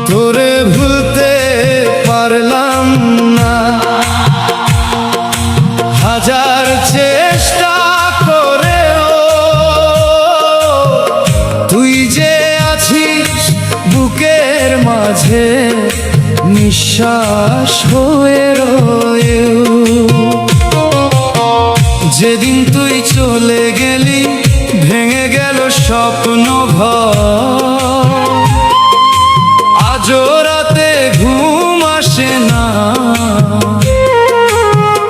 তোরে ভুলতে পারলাম না, হাজার চেষ্টা করেও তুই যে আছিস বুকের মাঝে নিঃশ্বাস হয়ে রয়েও। যেদিন তুই চলে গেলি ভেঙে গেল স্বপ্ন ঘর, আজও রাতে ঘুম আসে না,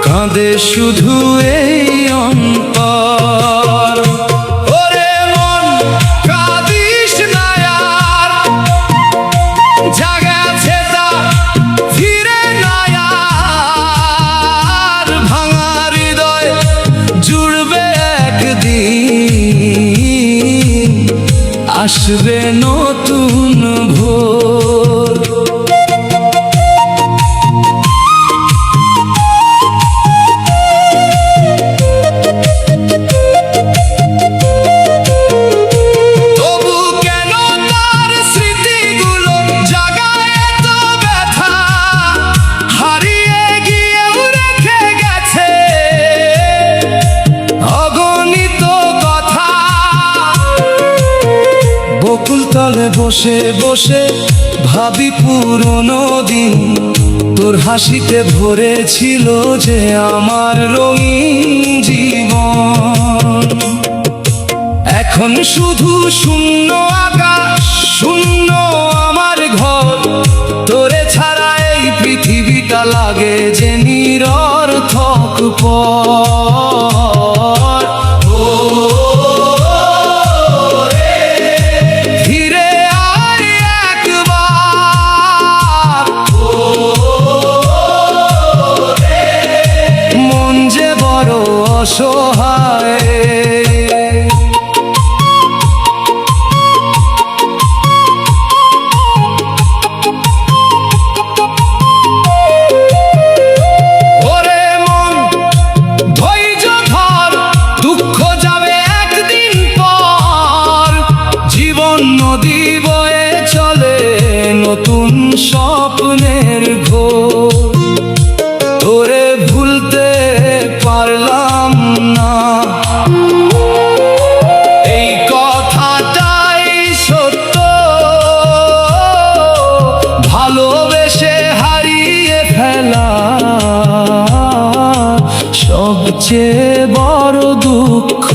কাঁদে শুধু এই অন্তর। ওরে মন কাঁদিস না আর, যা গেছে তা ফিরে না আর। ভাঙা হৃদয় জুড়বে একদিন, আসবে নতুন ভোর। তবু কেন তার স্মৃতিগুলো জাগায় এত ব্যথা, হারিয়ে গিয়েও রেখে গেছে অগণিত কথা। বকুল তলে বসে বসে ভাবি পুরনো দিন, তোর হাসিতে ভরেছিল যে আমার রঙিন জীবন। এখন শুধু শূন্য আকাশ, শূন্য আমার ঘর, তোরে ছাড়া এই পৃথিবীটা লাগে যে নিরর্থক পর। ফিরে আয় একবার, মন যে বড় অসহায়। ওরে মন ধৈর্য ধর, দুঃখ যাবে একদিন পর। জীবন নদী বয়ে চলে নতুন স্বপ্নের ঘোর। তোরে ভুলতে পারলাম না, এই কথাটাই সত্য। ভালোবেসে হারিয়ে ফেলা সবচেয়ে বড় দুঃখ।